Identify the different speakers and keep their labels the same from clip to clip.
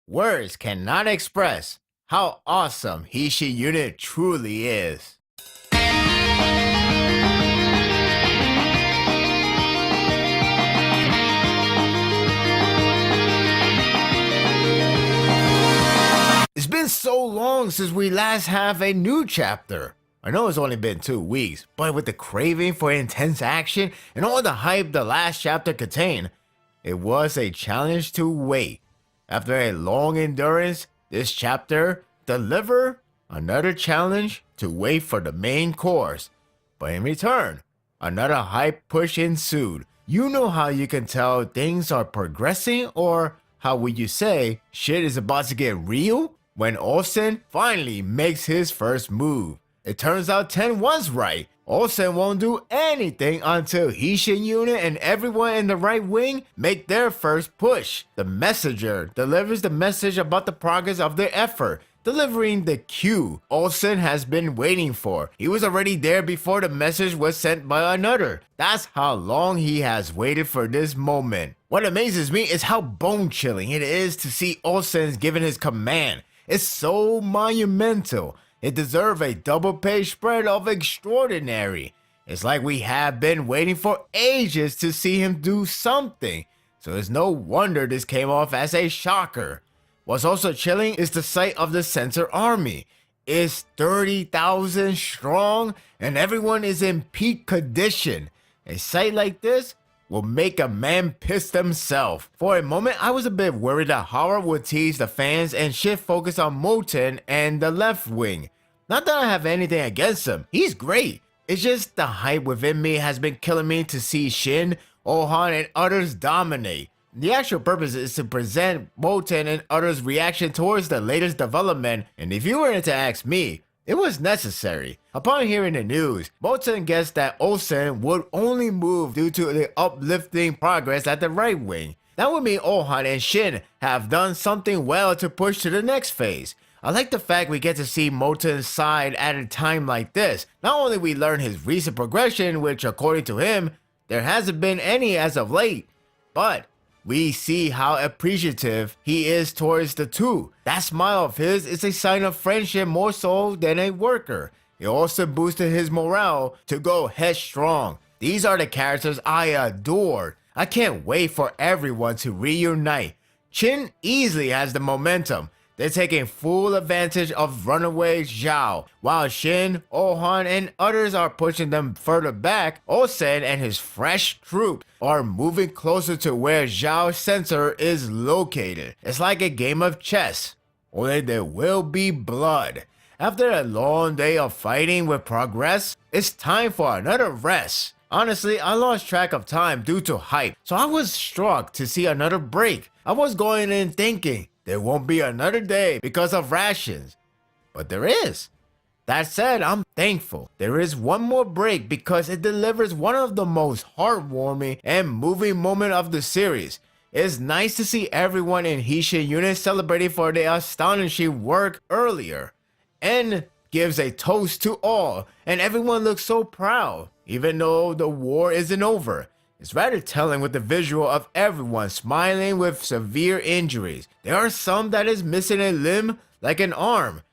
Speaker 1: Words cannot express how awesome Hishi Unit truly is. It's been so long since we last have a new chapter. I know it's only been 2 weeks, but with the craving for intense action and all the hype the last chapter contained, it was a challenge to wait. After a long endurance, this chapter delivered another challenge to wait for the main course. But in return, another hype push ensued. You know how you can tell things are progressing, or how would you say shit is about to get real? When Olsen finally makes his first move. It turns out Ten was right. Olsen won't do anything until Hishin Unit and everyone in the right wing make their first push. The messenger delivers the message about the progress of their effort, delivering the cue Olsen has been waiting for. He was already there before the message was sent by another. That's how long he has waited for this moment. What amazes me is how bone-chilling it is to see Olsen's giving his command. It's so monumental. It deserves a double-page spread of extraordinary. It's like we have been waiting for ages to see him do something. So it's no wonder this came off as a shocker. What's also chilling is the sight of the Censor army. It's 30,000 strong and everyone is in peak condition. A sight like this will make a man piss himself. For a moment, I was a bit worried that Hara would tease the fans and shift focus on Moten and the left wing. Not that I have anything against him, he's great. It's just the hype within me has been killing me to see Shin, Ohan, and others dominate. The actual purpose is to present Moten and others' reaction towards the latest development, and if you were to ask me, it was necessary. Upon hearing the news, Moten guessed that Olsen would only move due to the uplifting progress at the right wing. That would mean Ohan and Shin have done something well to push to the next phase. I like the fact we get to see Moten's side at a time like this. Not only we learn his recent progression, which according to him, there hasn't been any as of late, but we see how appreciative he is towards the two. That smile of his is a sign of friendship more so than a worker. It also boosted his morale to go headstrong. These are the characters I adore. I can't wait for everyone to reunite. Chin easily has the momentum. They're taking full advantage of runaway Zhao, while Shin, Ohan, and others are pushing them further back. Osen and his fresh troop are moving closer to where Zhao's censor is located. It's like a game of chess, only there will be blood. After a long day of fighting with progress, it's time for another rest. Honestly, I lost track of time due to hype, so I was struck to see another break. I was going in thinking, there won't be another day because of rations. But there is. That said, I'm thankful. There is one more break because it delivers one of the most heartwarming and moving moments of the series. It's nice to see everyone in Hishin Unit celebrating for their astonishing work earlier. And gives a toast to all, and everyone looks so proud, even though the war isn't over. It's rather telling with the visual of everyone smiling with severe injuries. There are some that is missing a limb, like an arm,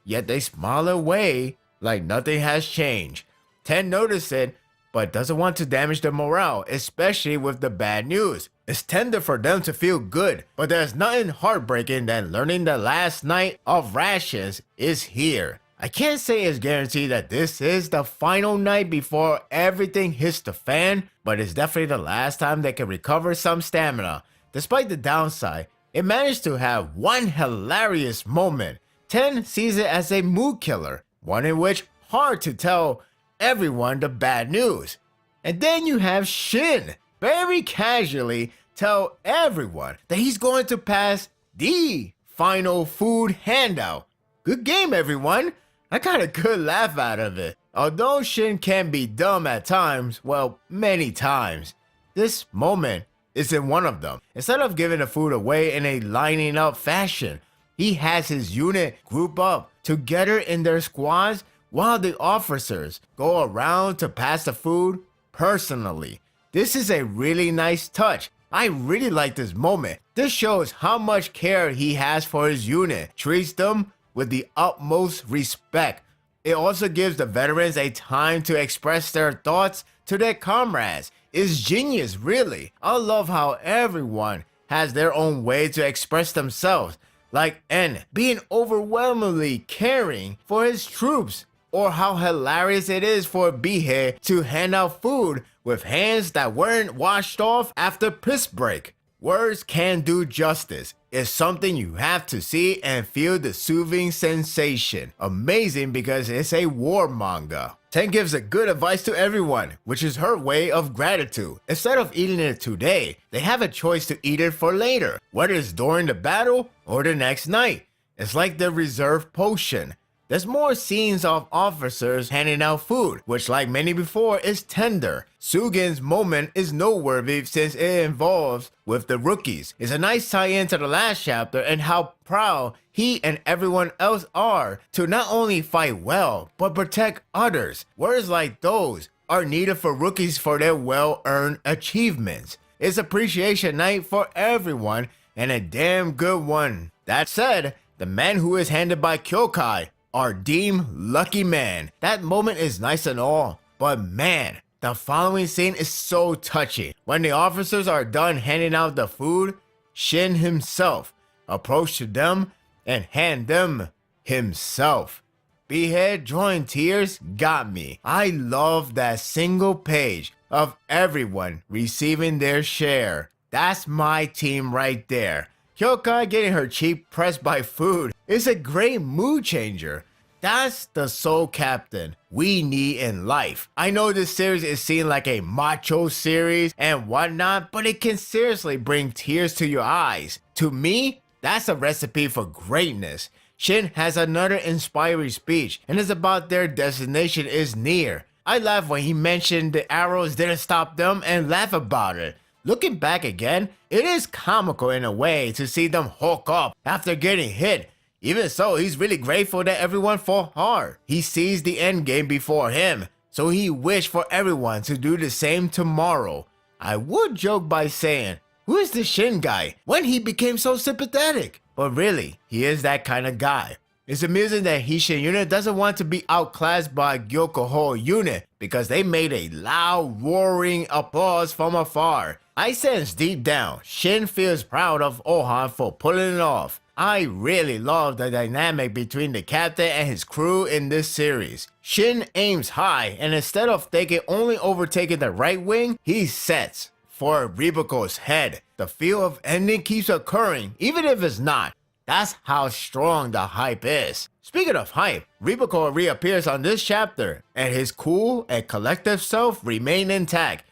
Speaker 1: yet they smile away like nothing has changed. Ten noticed it, but doesn't want to damage the morale, especially with the bad news. It's tender for them to feel good, but there's nothing heartbreaking than learning the last night of rations is here. I can't say it's guaranteed that this is the final night before everything hits the fan, but it's definitely the last time they can recover some stamina. Despite the downside, it managed to have one hilarious moment. Ten sees it as a mood killer, one in which hard to tell everyone the bad news. And then you have Shin very casually tell everyone that he's going to pass the final food handout. Good game, everyone. I got a good laugh out of it. Although Shin can be dumb at times, well, many times, this moment isn't one of them. Instead of giving the food away in a lining up fashion, he has his unit group up together in their squads while the officers go around to pass the food personally. This is a really nice touch. I really like this moment. This shows how much care he has for his unit, treats them with the utmost respect. It also gives the veterans a time to express their thoughts to their comrades. It's genius, really. I love how everyone has their own way to express themselves, like En being overwhelmingly caring for his troops, or how hilarious it is for Bihe to hand out food with hands that weren't washed off after piss break. Words can't do justice. It's something you have to see and feel the soothing sensation. Amazing because it's a war manga. Ten gives a good advice to everyone, which is her way of gratitude. Instead of eating it today, they have a choice to eat it for later, whether it's during the battle or the next night. It's like the reserve potion. There's more scenes of officers handing out food, which like many before is tender. Sugin's moment is noteworthy since it involves with the rookies. It's a nice tie-in to the last chapter and how proud he and everyone else are to not only fight well, but protect others. Words like those are needed for rookies for their well-earned achievements. It's appreciation night for everyone and a damn good one. That said, the man who is handed by Kyokai are deemed lucky man. That moment is nice and all, but man, the following scene is so touching. When the officers are done handing out the food, Shin himself approached to them and hand them himself. Behead drawing tears got me. I love that single page of everyone receiving their share. That's my team right there. Kyokai getting her cheek pressed by food is a great mood changer. That's the soul captain we need in life. I know this series is seen like a macho series and whatnot, but it can seriously bring tears to your eyes. To me, that's a recipe for greatness. Shin has another inspiring speech, and it's about their destination is near. I laughed when he mentioned the arrows didn't stop them and laugh about it. Looking back again, it is comical in a way to see them hulk up after getting hit. Even so, he's really grateful that everyone fought hard. He sees the end game before him, so he wished for everyone to do the same tomorrow. I would joke by saying, who is the Shin guy when he became so sympathetic? But really, he is that kind of guy. It's amusing that Hishin unit doesn't want to be outclassed by Gyokoho unit because they made a loud roaring applause from afar. I sense deep down, Shin feels proud of Ohan for pulling it off. I really love the dynamic between the captain and his crew in this series. Shin aims high, and instead of only overtaking the right wing, he sets for Ribako's head. The feel of ending keeps occurring, even if it's not. That's how strong the hype is. Speaking of hype, Ribako reappears on this chapter, and his cool and collective self remain intact.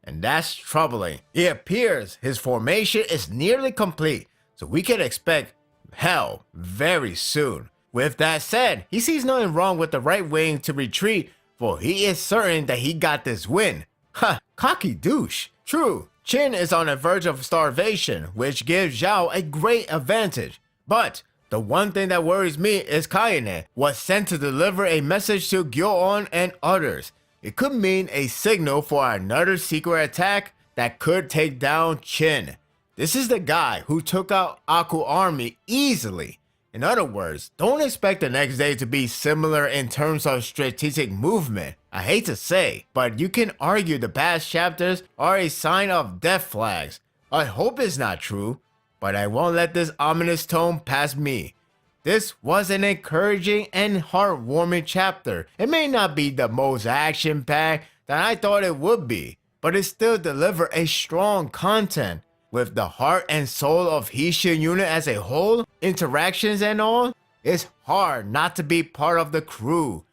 Speaker 1: And that's troubling. It appears his formation is nearly complete, so we can expect hell very soon. With that said, he sees nothing wrong with the right wing to retreat, for he is certain that he got this win. Ha, cocky douche. True, Chin is on the verge of starvation, which gives Zhao a great advantage. But the one thing that worries me is Kayane was sent to deliver a message to Gyo-on and others. It could mean a signal for another secret attack that could take down Chin. This is the guy who took out Aku army easily. In other words, don't expect the next day to be similar in terms of strategic movement. I hate to say, but you can argue the past chapters are a sign of death flags. I hope it's not true, but I won't let this ominous tone pass me. This was an encouraging and heartwarming chapter. It may not be the most action-packed that I thought it would be, but it still delivered a strong content. With the heart and soul of Hishin unit as a whole, interactions and all, it's hard not to be part of the crew.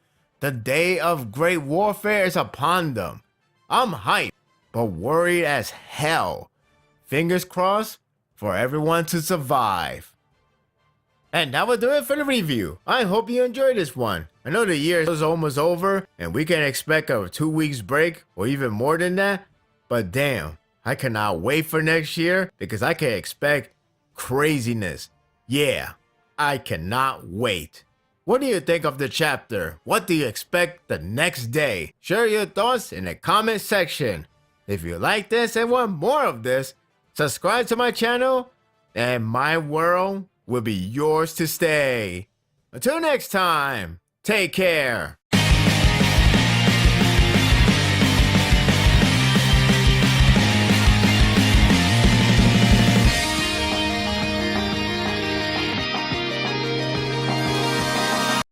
Speaker 1: The day of great warfare is upon them. I'm hyped, but worried as hell. Fingers crossed for everyone to survive. And that will do it for the review. I hope you enjoyed this one. I know the year is almost over and we can expect a 2 weeks break or even more than that, but damn, I cannot wait for next year because I can expect craziness. Yeah, I cannot wait. What do you think of the chapter? What do you expect the next day? Share your thoughts in the comment section. If you like this and want more of this, subscribe to my channel, and my world will be yours to stay. Until next time, take care.